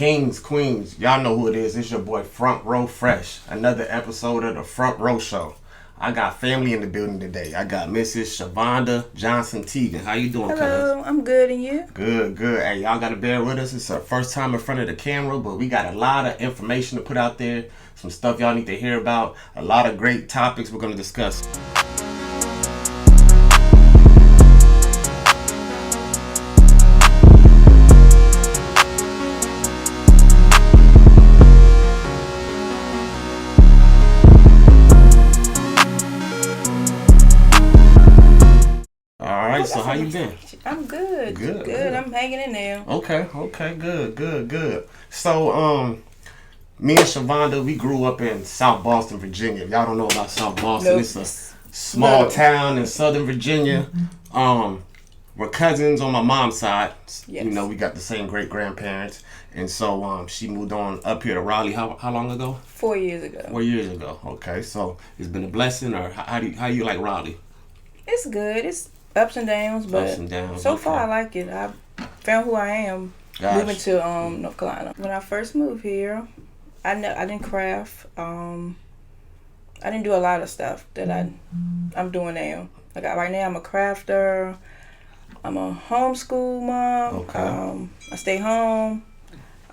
Kings, queens, y'all know who it is. It's your boy Front Row Fresh. Another episode of the Front Row Show. I got family in the building today. I got Mrs. Shavonda Johnson Teagan. How you doing, Hello, I'm good, and you? Good. Hey, y'all got to bear with us. It's our first time in front of the camera, but we got a lot of information to put out there. Some stuff y'all need to hear about. A lot of great topics we're going to discuss. So how you been? I'm good. Good. I'm hanging in there. Okay. Good. So, me and Shavonda, we grew up in South Boston, Virginia. If y'all don't know about South Boston, It's a small town in Southern Virginia. We're cousins on my mom's side. Yes. You know, we got the same great-grandparents. And so, she moved on up here to Raleigh. How long ago? 4 years ago. 4 years ago. Okay. So, it's been a blessing, or how you like Raleigh? It's good. It's ups and downs, but so far I like it. I found who I am. Moving to North Carolina. When I first moved here, I didn't craft. I didn't do a lot of stuff that I'm doing now. Like right now, I'm a crafter. I'm a homeschool mom. Okay. I stay home.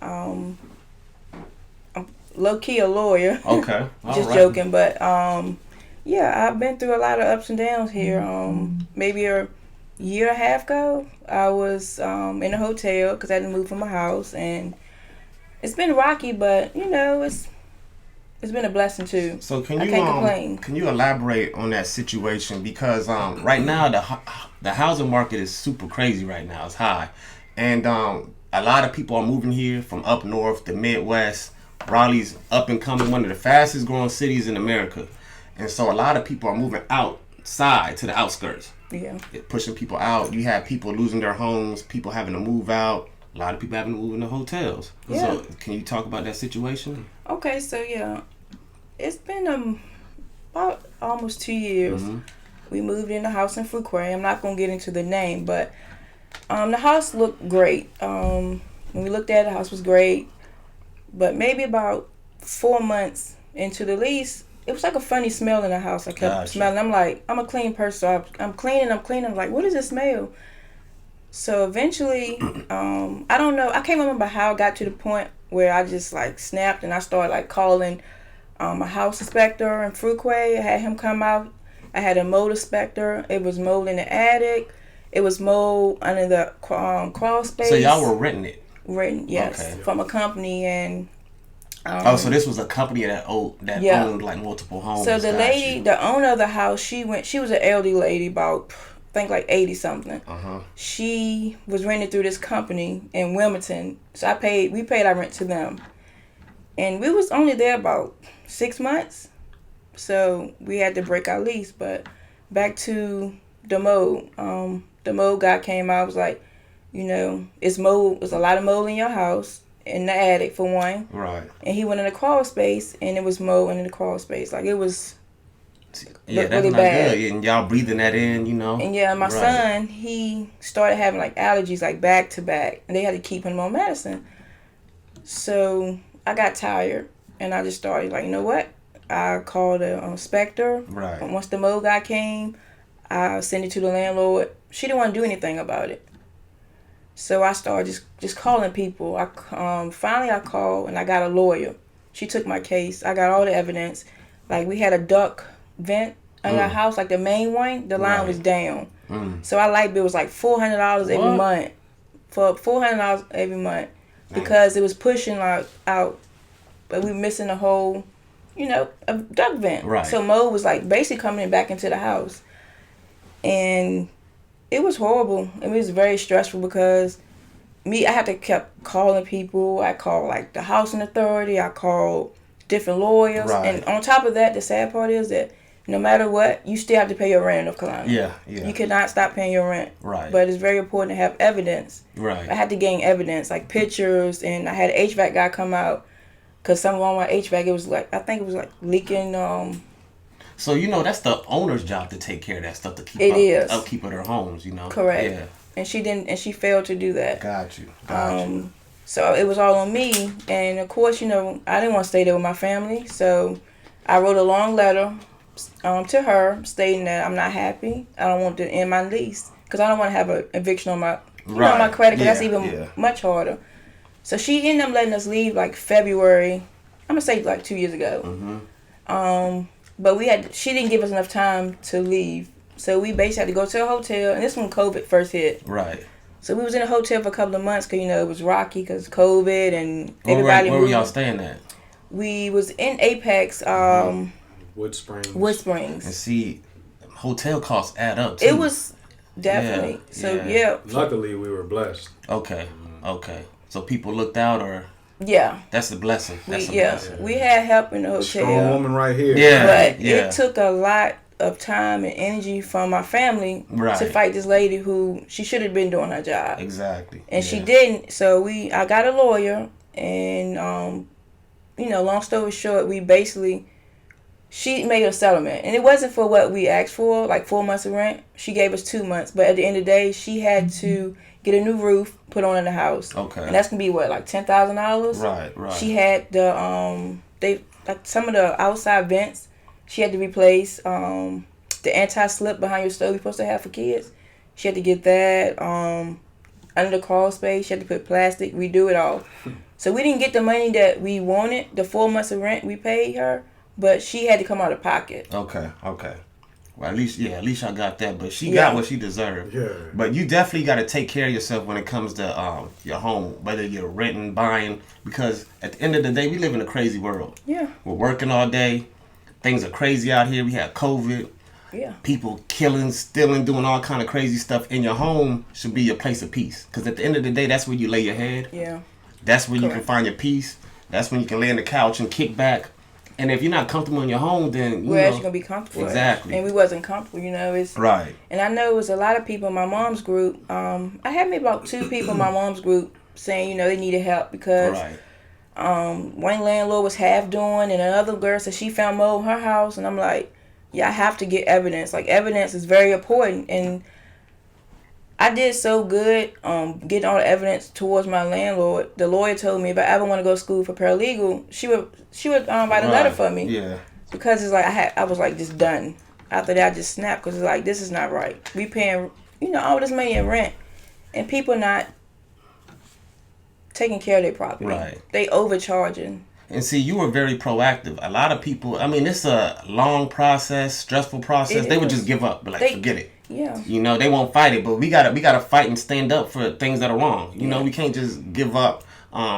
I'm low key a lawyer. Okay. Just joking, but yeah, I've been through a lot of ups and downs here. Maybe a year and a half ago, I was in a hotel because I hadn't moved from my house, and it's been rocky, but you know, it's been a blessing too. So can I you can't complain. Can you elaborate on that situation? Because right now the housing market is super crazy right now. It's high, and a lot of people are moving here from up north, the Midwest. Raleigh's up and coming, one of the fastest growing cities in America. And so a lot of people are moving outside to the outskirts. Yeah. Pushing people out. You have people losing their homes, people having to move out, a lot of people having to move into hotels. Yeah. So can you talk about that situation? Okay, so yeah. It's been about almost 2 years. Mm-hmm. We moved in the house in Fuquay. I'm not going to get into the name, but the house looked great. When we looked at it, the house was great. But maybe about 4 months into the lease, it was like a funny smell in the house. I kept smelling. I'm like, I'm a clean person. So I'm cleaning. I'm like, what is this smell? So eventually, I don't know. I can't remember how it got to the point where I just like snapped and I started like calling a house inspector in Fuquay. I had him come out. I had a mold inspector. It was mold in the attic. It was mold under the crawl space. So y'all were renting it? Renting, yes. Okay. From a company, and so this was a company that owned like multiple homes. So the lady, the owner of the house, she was an elderly lady, about I think like 80 something. She was rented through this company in Wilmington. So we paid our rent to them, and we was only there about 6 months. So we had to break our lease. But back to the mold. The mold guy came out, was like, you know, it's mold. There's a lot of mold in your house. In the attic for one, right? And he went in the crawl space, and it was mold in the crawl space. Like it was, that's really not bad. Good. And y'all breathing that in, you know. And yeah, my son, he started having like allergies, like back to back, and they had to keep him on medicine. So I got tired, and I just started like, you know what? I called the inspector. Right. And once the mold guy came, I sent it to the landlord. She didn't want to do anything about it. So I started just calling people. Finally I called and I got a lawyer. She took my case. I got all the evidence. Like we had a duct vent in our house, like the main one. The line was down. So our light bill was like $400 every month. For $400 every month because it was pushing like out, but we were missing a whole, you know, a duct vent. Right. So mold was like basically coming back into the house, and it was horrible. It was very stressful because I had to kept calling people. I called like the housing authority. I called different lawyers. Right. And on top of that, the sad part is that no matter what, you still have to pay your rent in North Carolina. Yeah. You cannot stop paying your rent. Right. But it's very important to have evidence. Right. I had to gain evidence, like pictures, and I had an HVAC guy come out because something wrong with my HVAC. It was like, I think it was like leaking. So, you know, that's the owner's job to take care of that stuff, to keep upkeep of their homes, you know. Correct. Yeah. And she didn't, and she failed to do that. Got you. So it was all on me. And of course, you know, I didn't want to stay there with my family. So I wrote a long letter to her stating that I'm not happy. I don't want to end my lease because I don't want to have an eviction on my, my credit, because that's even much harder. So she ended up letting us leave like February. I'm gonna say like 2 years ago. But she didn't give us enough time to leave. So we basically had to go to a hotel, and this when COVID first hit. Right. So we was in a hotel for a couple of months because, you know, it was rocky because COVID and everybody. Where were y'all staying at? We was in Apex, Wood Springs. And see, hotel costs add up too. It was definitely. Luckily, we were blessed. Okay. So people looked out, or that's a blessing. We had help in the hotel. Strong woman right here. But it took a lot of time and energy from my family to fight this lady who she should have been doing her job. Exactly. And she didn't. So I got a lawyer, and you know, long story short, she made a settlement, and it wasn't for what we asked for, like 4 months of rent. She gave us 2 months, but at the end of the day, she had to get a new roof put on in the house. Okay. And that's gonna be what, like $10,000? Right. She had the some of the outside vents. She had to replace the anti-slip behind your stove you're supposed to have for kids. She had to get that. Under the crawl space, she had to put plastic, redo it all. So we didn't get the money that we wanted, the 4 months of rent we paid her, but she had to come out of pocket. Okay. Well, at least I got that, but she got what she deserved. Yeah. But you definitely got to take care of yourself when it comes to your home, whether you're renting, buying, because at the end of the day, we live in a crazy world. Yeah. We're working all day. Things are crazy out here. We have COVID. Yeah. People killing, stealing, doing all kind of crazy stuff. In your home should be your place of peace. Because at the end of the day, that's where you lay your head. Yeah. That's where you can find your peace. That's when you can lay on the couch and kick back. And if you're not comfortable in your home, then where else you gonna be comfortable? Exactly. And we wasn't comfortable, you know. It's right. And I know it was a lot of people in my mom's group. I had maybe about 2 people in my mom's group saying, you know, they needed help because one landlord was half doing, and another girl said she found mold in her house, and I'm like, yeah, I have to get evidence. Like, evidence is very important, and I did so good getting all the evidence towards my landlord. The lawyer told me if I ever want to go to school for paralegal, she would write a letter for me. Yeah. Because it's like I was like just done. After that, I just snapped because it's like, this is not right. We paying, you know, all this money in rent, and people not taking care of their property. Right. They overcharging. And see, you were very proactive. A lot of people, I mean, it's a long process, stressful process. They would just give up, but forget it. Yeah. You know, they won't fight it, but we gotta fight and stand up for things that are wrong. You know, we can't just give up.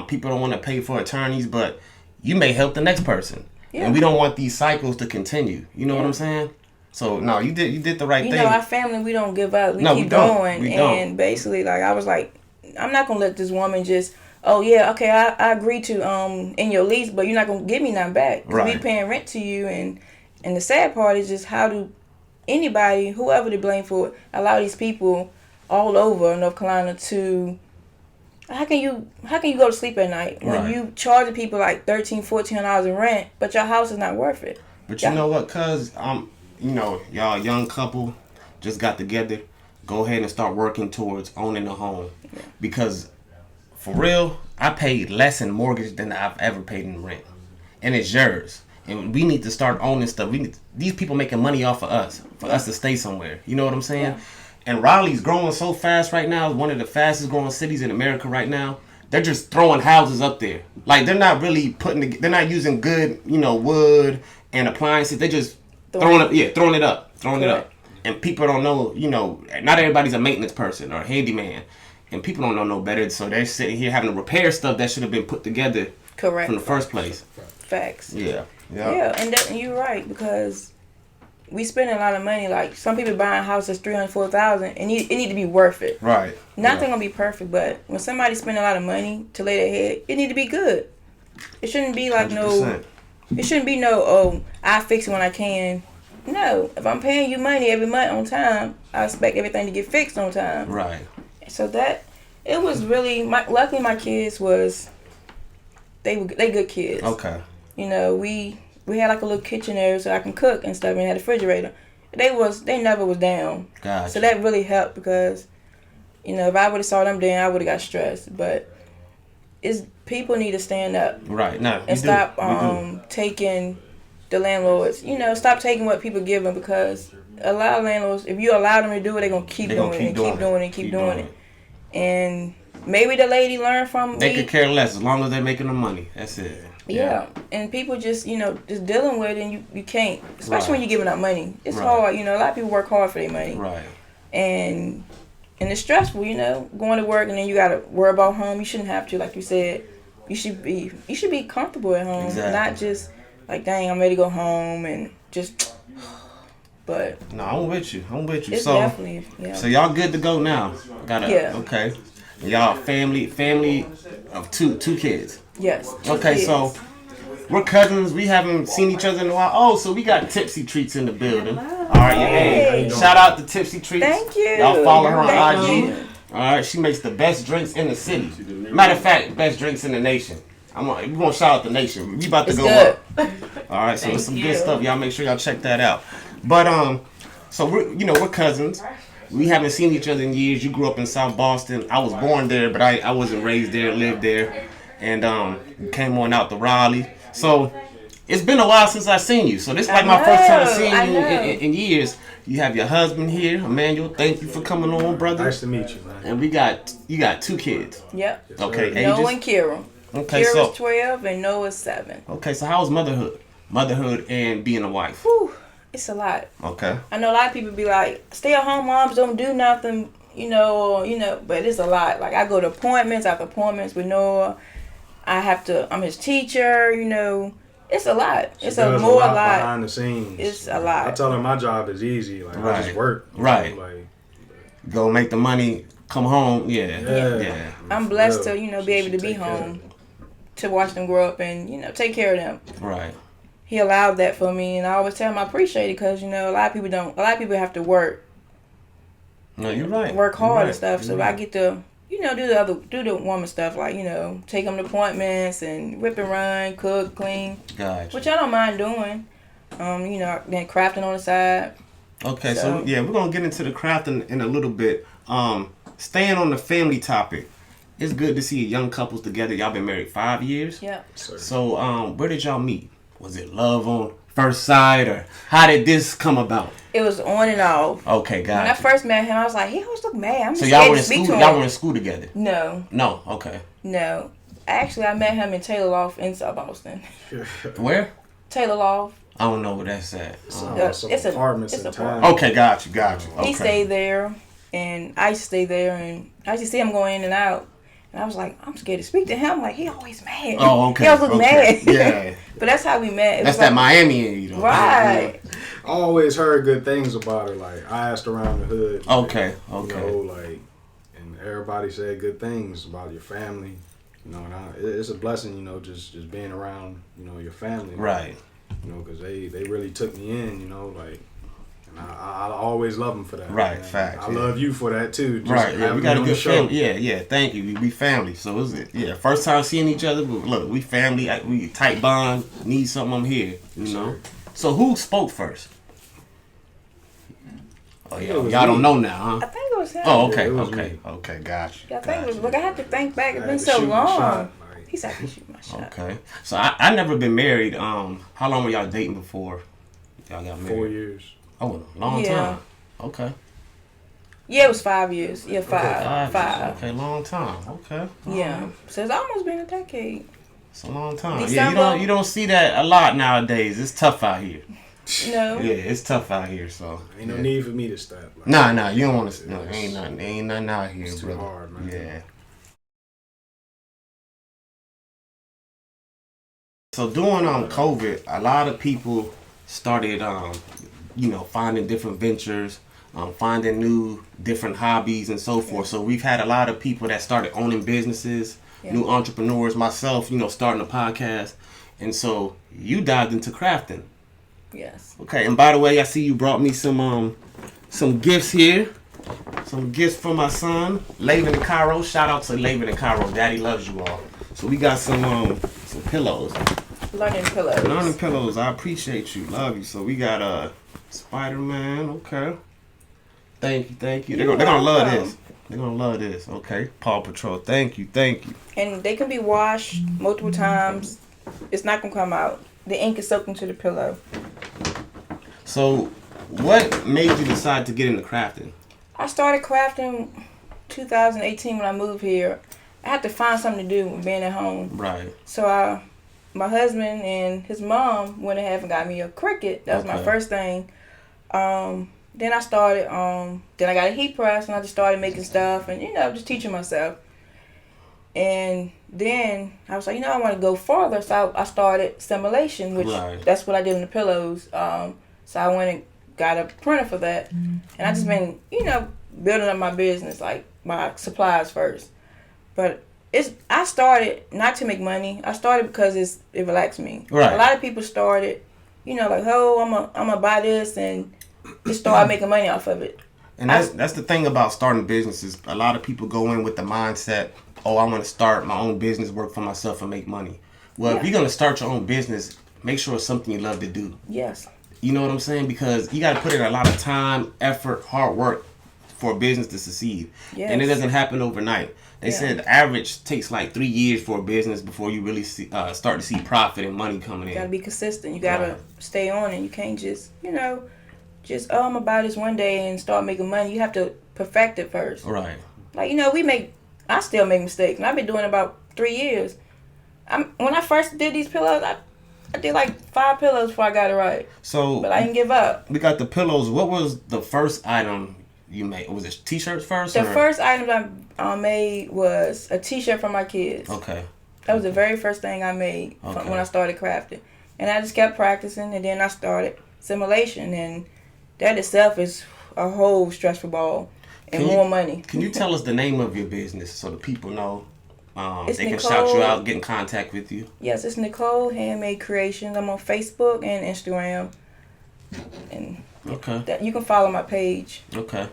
People don't want to pay for attorneys, but you may help the next person. Yeah. And we don't want these cycles to continue. You know what I'm saying? So no, you did the right thing. You know, our family, we don't give up. We keep going. And basically, like, I was like, I'm not gonna let this woman just, oh yeah, okay, I agree to in your lease, but you're not gonna give me nothing back. Right. We paying rent to you, and the sad part is just how do anybody, whoever to blame for it, allow these people all over North Carolina to, how can you go to sleep at night when you charging people like $1,300-$1,400 in rent, but your house is not worth it? But you know what, cuz you know, y'all young couple just got together, go ahead and start working towards owning a home. Yeah. Because for real, I paid less in mortgage than I've ever paid in rent. And it's yours. And we need to start owning stuff. These people making money off of us, for us to stay somewhere. You know what I'm saying? Yeah. And Raleigh's growing so fast right now. It's one of the fastest growing cities in America right now. They're just throwing houses up there. Like, they're not really they're not using good, you know, wood and appliances. They're just throwing it up. And people don't know, you know, not everybody's a maintenance person or a handyman. And people don't know no better. So they're sitting here having to repair stuff that should have been put together from the first place. Facts. Yeah. Yeah, and you're right, because we spend a lot of money. Like, some people buying houses $300,000-$4,000, and it need to be worth it. Right. Nothing gonna be perfect, but when somebody spend a lot of money to lay their head, it need to be good. It shouldn't be like 100%. It shouldn't be I fix it when I can. No, if I'm paying you money every month on time, I expect everything to get fixed on time. Right. So it was really luckily my kids they good kids. Okay. You know, we had like a little kitchen area so I can cook and stuff, and had a refrigerator. They never was down. Gotcha. So that really helped, because, you know, if I would have saw them down, I would have got stressed. But is people need to stand up. Right. No. And stop taking the landlords. Stop taking what people give them, because a lot of landlords, if you allow them to do it, they're gonna keep doing it and keep doing it and keep doing it. And maybe the lady learned from me. They could care less as long as they're making the money. That's it. Yeah. And people just just dealing with it, and you can't, especially when you're giving out money. It's hard. A lot of people work hard for their money. Right. And it's stressful. Going to work and then you gotta worry about home. You shouldn't have to, like you said. You should be comfortable at home, not just like, dang, I'm ready to go home and just. But no, I'm with you. It's so definitely, so y'all good to go now? Okay. Y'all family of two kids. Yes. Okay, kids. So we're cousins. We haven't seen each other in a while. Oh, so we got Tipsy Treats in the building. Hello. All right, hey, shout out to Tipsy Treats. Thank you. Y'all follow her on IG. You. All right, she makes the best drinks in the city. Matter of fact, best drinks in the nation. We gonna shout out the nation. We about to go up. All right, so it's some good stuff. Y'all make sure y'all check that out. But so we're cousins. We haven't seen each other in years. You grew up in South Boston. I was born there, but I wasn't raised there, lived there, and came on out to Raleigh. So it's been a while since I've seen you. So this is like my first time seeing you in years. You have your husband here, Emmanuel. Thank you for coming on, brother. Nice to meet you, man. And you got 2 kids. Yep. Okay. Ages? Noah and Kira. Okay, Kira's 12 and Noah's 7. Okay, so how's motherhood and being a wife? Whew, it's a lot. Okay. I know a lot of people be like, stay-at-home moms don't do nothing, but it's a lot. Like, I go to appointments after appointments with Noah. I'm his teacher, It's a lot. It's a lot behind the scenes. It's a lot. I tell her my job is easy. Like, I just work. Right. Go make the money, come home. Yeah. I'm blessed to, be able to be home to watch them grow up and, take care of them. Right. He allowed that for me, and I always tell him I appreciate it, because, a lot of people have to work. No, you're right. Work hard and stuff. So I get to, do the woman stuff, like, take them to appointments and whip and run, cook, clean. Gotcha. Which I don't mind doing. Then crafting on the side. Okay, so we're gonna get into the crafting in a little bit. Staying on the family topic, it's good to see young couples together. Y'all been married 5 years. Yeah. So where did y'all meet? Was it love on first sight, or how did this come about? It was on and off. Okay, gotcha. When I first met him, I was like, he always look mad. I'm so just y'all scared were to in speak school. to him. Y'all were in school together. No. No. Okay. No. Actually, I met him in Taylor Loft in South Boston. Where? Taylor Loft. I don't know where that's at. It's apartments in town. Okay, gotcha. Okay. He stayed there, and I used to stay there, and I used to see him going in and out. And I was like, I'm scared to speak to him. Like, he always mad. Oh, okay. He always look mad. Yeah. But that's how we met. That's that Miami in you, though. Right. I always heard good things about her. Like, I asked around the hood. Okay. And everybody said good things about your family. And it's a blessing, just being around, your family. Right. Because they really took me in, and I always love them for that. Right, facts. I love you for that too. Right, yeah, we got a good family. Yeah, thank you. We family. So first time seeing each other. But look, we family. We tight bond. Need something, I'm here. So who spoke first? Oh yeah, y'all don't know now, huh? I think it was him. Oh, okay, me. okay, gotcha. Yeah, I think it was. Look, I had to think back. It's been so long. He said I can shoot my shot. Okay, so I never been married. How long were y'all dating before y'all got married? 4 years. Oh, a long time. Okay. Yeah, it was 5 years. Yeah, five. Okay, long time. Okay. Yeah, so it's almost been a decade. It's a long time. December. Yeah, you don't see that a lot nowadays. It's tough out here. No. Yeah, it's tough out here. So ain't no need for me to stop. Nah, you don't want to. No, ain't nothing out here, it's brother. Too hard, man. Yeah. So during COVID, a lot of people started finding different ventures, finding new different hobbies and so forth. So we've had a lot of people that started owning businesses, new entrepreneurs. Myself, starting a podcast, and so you dived into crafting. Yes. Okay, and by the way, I see you brought me some gifts here. Some gifts for my son, Laven and Cairo. Shout out to Laven and Cairo. Daddy loves you all. So we got some pillows. Learning pillows. I appreciate you. Love you. So we got Spider-Man. Okay. Thank you. They're gonna love this. They're gonna love this. Okay, Paw Patrol. Thank you. And they can be washed multiple times. It's not gonna come out. The ink is soaked into the pillow. So, what made you decide to get into crafting? I started crafting 2018 when I moved here. I had to find something to do with being at home. Right. So my husband and his mom went ahead and got me a Cricut. That was my first thing. Then I started, then I got a heat press and I just started making stuff and, just teaching myself. And then I was like, I want to go farther. So I started simulation, which that's what I did in the pillows. So I went and got a printer for that. And I just been, building up my business, like my supplies first. But I started not to make money. I started because it relaxed me. Right. A lot of people started, like, I'm gonna buy this and just start making money off of it. And that's the thing about starting businesses. A lot of people go in with the mindset, I want to start my own business, work for myself, and make money. Well, if you're gonna start your own business, make sure it's something you love to do. Yes. You know what I'm saying? Because you got to put in a lot of time, effort, hard work for a business to succeed. Yes. And it doesn't happen overnight. They said the average takes like 3 years for a business before you really start to see profit and money coming in. You got to be consistent. You got to stay on it. You can't just, I'm going to buy this one day and start making money. You have to perfect it first. Right. Like, I still make mistakes. And I've been doing it about 3 years. When I first did these pillows, I did like 5 pillows before I got it right. So, but I didn't give up. We got the pillows. What was the first item you made? Was it t-shirts first? The first item I made was a t-shirt for my kids. Okay. That was the very first thing I made when I started crafting. And I just kept practicing, and then I started simulation, and that itself is a whole stressful ball and more money. Can you tell us the name of your business so the people know they can Nicole, shout you out, get in contact with you? Yes, it's Nicole Handmade Creations. I'm on Facebook and Instagram. And you can follow my page. Okay.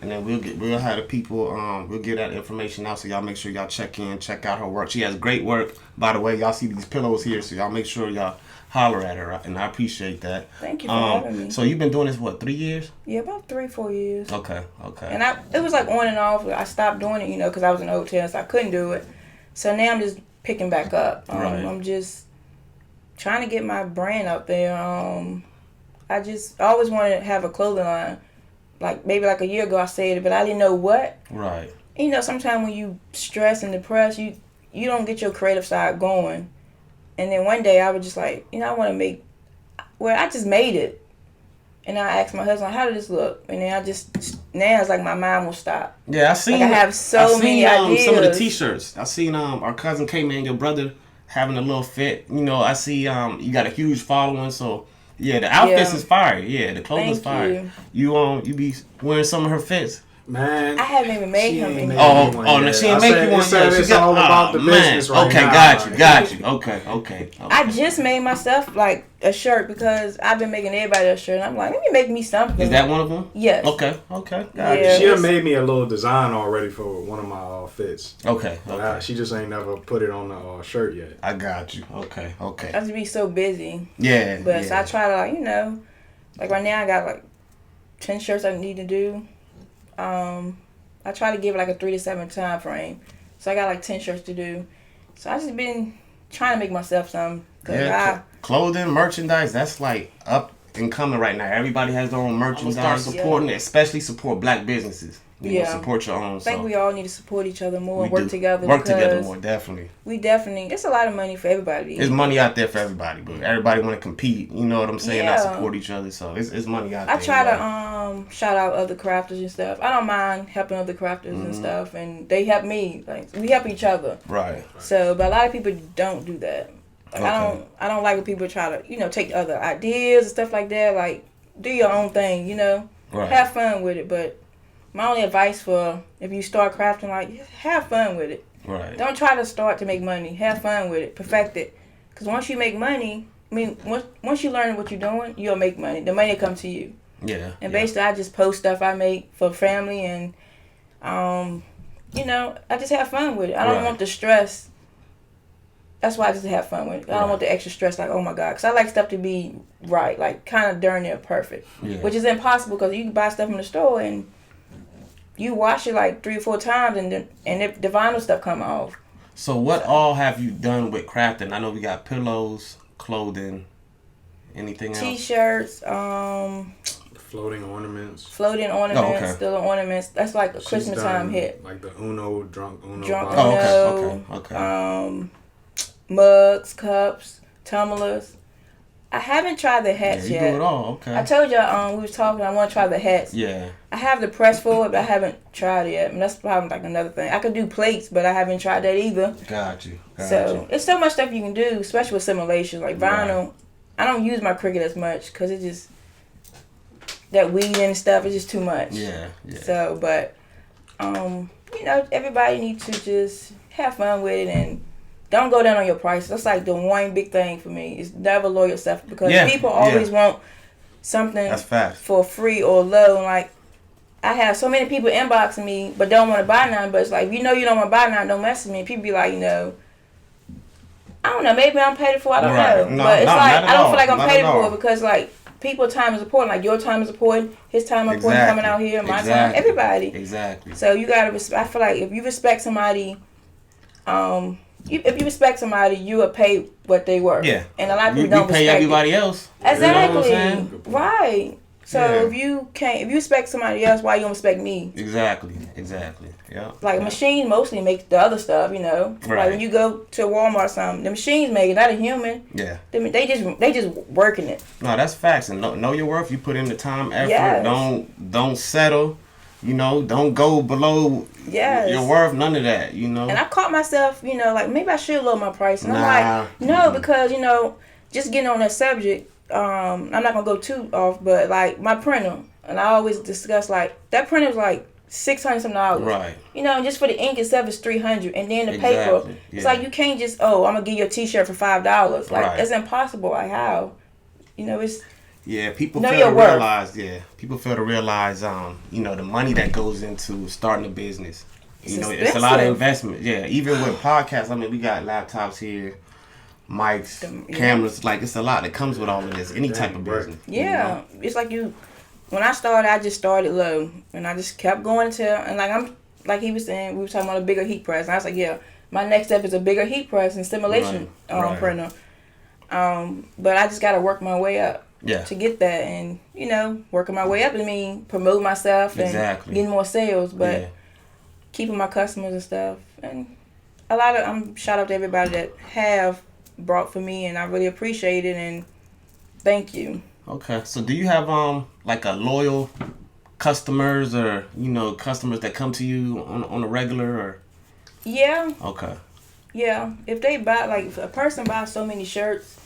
And then we'll have the people, we'll get that information out, so y'all make sure y'all check out her work. She has great work. By the way, y'all see these pillows here, so y'all make sure y'all holler at her, and I appreciate that. Thank you for having me. So you've been doing this, 3 years? Yeah, about 3-4 years. Okay. And it was like on and off. I stopped doing it, because I was in a hotel, so I couldn't do it. So now I'm just picking back up. I'm just trying to get my brand out there. I always wanted to have a clothing line. Like maybe like a year ago I said it, but I didn't know what. Right. Sometimes when you stress and depressed, you don't get your creative side going. And then one day I was just like, I want to make. Well, I just made it, and I asked my husband, "How did this look?" And then now it's like my mind will stop. Yeah, I seen. I have so many ideas. Some of the T-shirts. I seen our cousin came in, your brother having a little fit. I see you got a huge following, so. Yeah, the outfits is fire. Yeah, the clothing is fire. You be wearing some of her fits. Man, I haven't even made him. No, she ain't make you one yet. It's all about the business right now. Okay, got you. Okay. I just made myself like a shirt because I've been making everybody a shirt. And I'm like, let me make me something. Is that one of them? Yes. Okay. Got you. She done made me a little design already for one of my fits. Okay. She just ain't never put it on the shirt yet. I got you. Okay. I just be so busy. Yeah. But so I try to like right now I got like 10 shirts I need to do. I try to give it like a 3 to 7 time frame. So I got like 10 shirts to do. So I just been trying to make myself some. Clothing, merchandise, that's like up and coming right now. Everybody has their own merchandise. Start supporting it, especially support black businesses. Support your own. I think we all need to support each other more and work together. Work together more, definitely. It's a lot of money for everybody. There's money out there for everybody, but everybody want to compete. You know what I'm saying? Not support each other, so it's money out there. I try to shout out other crafters and stuff. I don't mind helping other crafters and stuff, and they help me. Like we help each other. Right. So, but a lot of people don't do that. Like I don't like when people try to take other ideas and stuff like that. Like do your own thing. Right. Have fun with it, but. My only advice for if you start crafting, like, have fun with it. Right. Don't try to start to make money. Have fun with it. Perfect it. Because once you make money, once you learn what you're doing, you'll make money. The money will come to you. Yeah. And basically, I just post stuff I make for family and, I just have fun with it. I don't want the stress. That's why I just have fun with it. I don't want the extra stress, like, oh my God. Because I like stuff to be right, like, kind of darn near perfect. Yeah. Which is impossible because you can buy stuff in the store and you wash it like 3 or 4 times, and the vinyl stuff come off. So what all have you done with crafting? I know we got pillows, clothing, anything else? T-shirts, Floating ornaments. Still ornaments. That's like a Christmas time hit. Like the drunk Uno. Uno. Okay. Mugs, cups, tumblers. I haven't tried the hats yet. You do it all, okay. I told y'all we was talking. I want to try the hats. Yeah. I have the press for it, but I haven't tried it yet. And that's probably like another thing. I could do plates, but I haven't tried that either. Got you. It's so much stuff you can do, especially with simulation. Like vinyl, right. I don't use my Cricut as much because it just that weed and stuff is just too much. Yeah. So, but everybody needs to just have fun with it and don't go down on your prices. That's like the one big thing for me is never lower yourself because people always want something for free or low. Like I have so many people inboxing me but don't want to buy none. But it's like you don't want to buy none, don't mess with me. And people be like, I don't know, maybe I'm paid for. I don't know, but it's like I don't feel like I'm paid for it because like people's time is important. Like your time is important, his time is important coming out here, my time, everybody. Exactly. So you gotta respect. I feel like if you respect somebody, if you respect somebody, you will pay what they worth. Yeah. And a lot of people don't pay respect everybody else. Exactly. You know what I'm saying? Right. So if you respect somebody else, why you don't respect me? Exactly. Yeah. Like machines mostly make the other stuff, Right. Like when you go to Walmart or something, the machines make it, not a human. Yeah. They just working it. No, that's facts. And know your worth. You put in the time, effort. Yes. Don't settle. Don't go below your worth. None of that. And I caught myself, like maybe I should lower my price. And I'm like, no, because just getting on that subject. I'm not gonna go too off, but like my printer, and I always discuss like that printer was like $600 some. Right. Just for the ink itself is $300, and then the paper. It's like you can't just I'm gonna give you a T-shirt for $5. Like it's impossible. Like how, it's. Yeah, people fail to realize. Yeah, people fail to realize. The money that goes into starting a business. It's a lot of investment. Yeah, even with podcasts. I mean, we got laptops here. Mics, cameras, like it's a lot that comes with all of this. Any type of business. Yeah, it's like when I started, I just started low, and I just kept going and like he was saying, we were talking about a bigger heat press, and I was like, my next step is a bigger heat press and simulation printer. But I just got to work my way up to get that, and working my way up. I mean, promote myself and getting more sales, but keeping my customers and stuff, and I'm shout out to everybody that have brought for me, and I really appreciate it, and thank you. Okay, so do you have like a loyal customers or customers that come to you on a regular or? Yeah. Okay. Yeah, if they buy if a person buys so many shirts,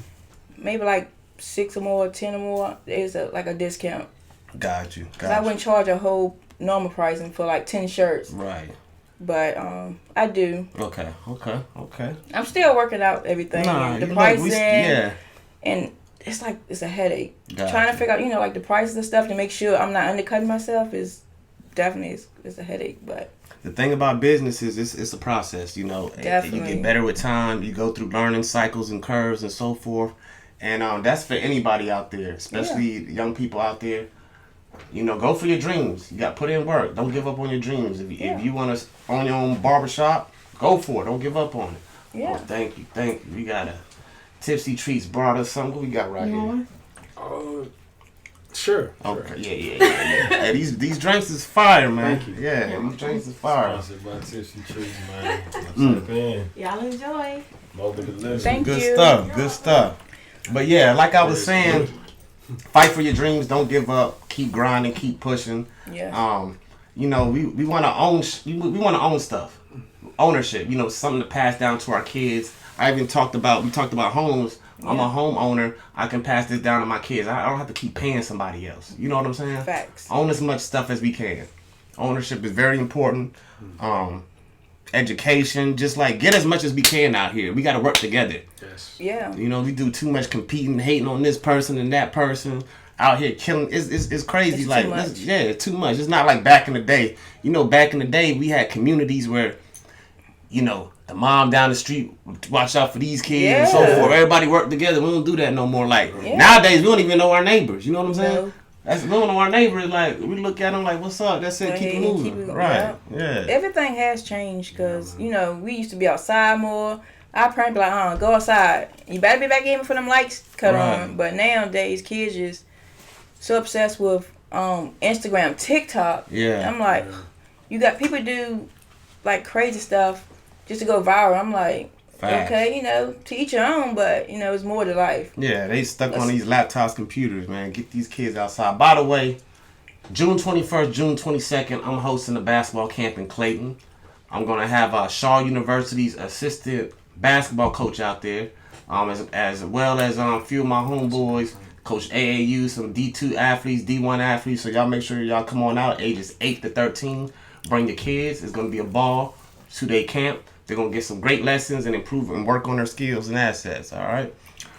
maybe like 6 or more, 10 or more, there's a discount. Got you. Cause I wouldn't charge a whole normal pricing for like 10 shirts. Right. But I do. Okay. I'm still working out everything. The pricing. And it's a headache. Trying to figure out, the prices and stuff to make sure I'm not undercutting myself is definitely it's a headache. But the thing about business is it's a process, Definitely. You get better with time. You go through learning cycles and curves and so forth. And that's for anybody out there, especially young people out there. Go for your dreams. You got to put in work. Don't give up on your dreams. If you want to own your own barbershop, go for it. Don't give up on it. Yeah. Oh, thank you. We got a Tipsy Treats brought us something. What we got right here? Sure. Okay. Yeah. Hey, these drinks is fire, man. Thank you. Yeah, these drinks is fire. Sponsored by Tipsy Treats, man. Y'all enjoy. Thank you. Good stuff. But yeah, like I was saying, fight for your dreams. Don't give up. Keep grinding. Keep pushing. Yeah. We want to own. We want to own stuff. Ownership. Something to pass down to our kids. We talked about homes. I'm a homeowner. I can pass this down to my kids. I don't have to keep paying somebody else. You know what I'm saying? Facts. Own as much stuff as we can. Ownership is very important. Education, just get as much as we can out here. We got to work together. Yes. Yeah. We do too much competing, hating on this person and that person. Out here killing, it's crazy. It's too much. It's too much. It's not like back in the day. Back in the day we had communities where, the mom down the street watch out for these kids and so forth. Everybody work together. We don't do that no more. Nowadays we don't even know our neighbors. You know what I'm saying? That's one of our neighbors. Like we look at them like, "What's up?" That's it. Keep it moving. Right. Yeah. Everything has changed because we used to be outside more. I probably be like, go outside. You better be back in before them lights cut on. But nowadays, kids just so obsessed with Instagram, TikTok. Yeah. I'm like, you got people do like crazy stuff just to go viral. I'm like, okay, to each your own, but it's more to life. Yeah, they stuck on these laptops, computers, man. Get these kids outside. By the way, June 21st, June 22nd, I'm hosting a basketball camp in Clayton. I'm gonna have Shaw University's assistant basketball coach out there, as well as a few of my homeboys, Coach AAU, some D2 athletes, D1 athletes. So y'all make sure y'all come on out, ages 8 to 13. Bring your kids. It's gonna be a ball, 2-day camp. They're going to get some great lessons and improve and work on their skills and assets, all right?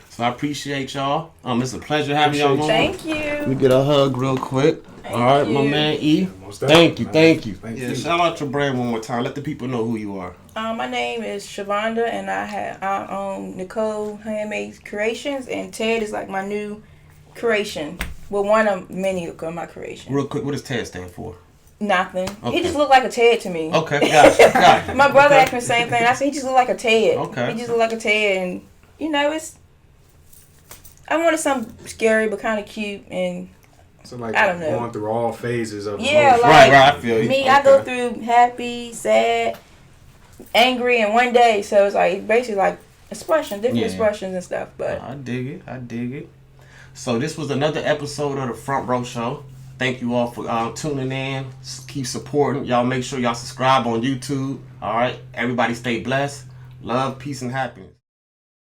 So I appreciate y'all. It's a pleasure having y'all on. Thank you. Let me get a hug real quick. All right, my man E. Thank you. Shout out your brand one more time. Let the people know who you are. My name is Shavonda, and I own Nicole Handmade Creations, and Ted is like my new creation. Well, one of many of my creations. Real quick, what does TED stand for? Nothing. Okay. He just looked like a Ted to me. Okay, gotcha. My brother asked me the same thing. I said, he just looked like a Ted. Okay. He just looked like a Ted, and I wanted something scary but kind of cute, and so like I don't know. Going through all phases of emotion. Right, I feel you. Me, I go through happy, sad, angry in one day. So it's like basically like different expressions and stuff. But I dig it. So this was another episode of the Front Row Show. Thank you all for tuning in. Keep supporting. Y'all make sure y'all subscribe on YouTube. All right. Everybody stay blessed. Love, peace, and happiness.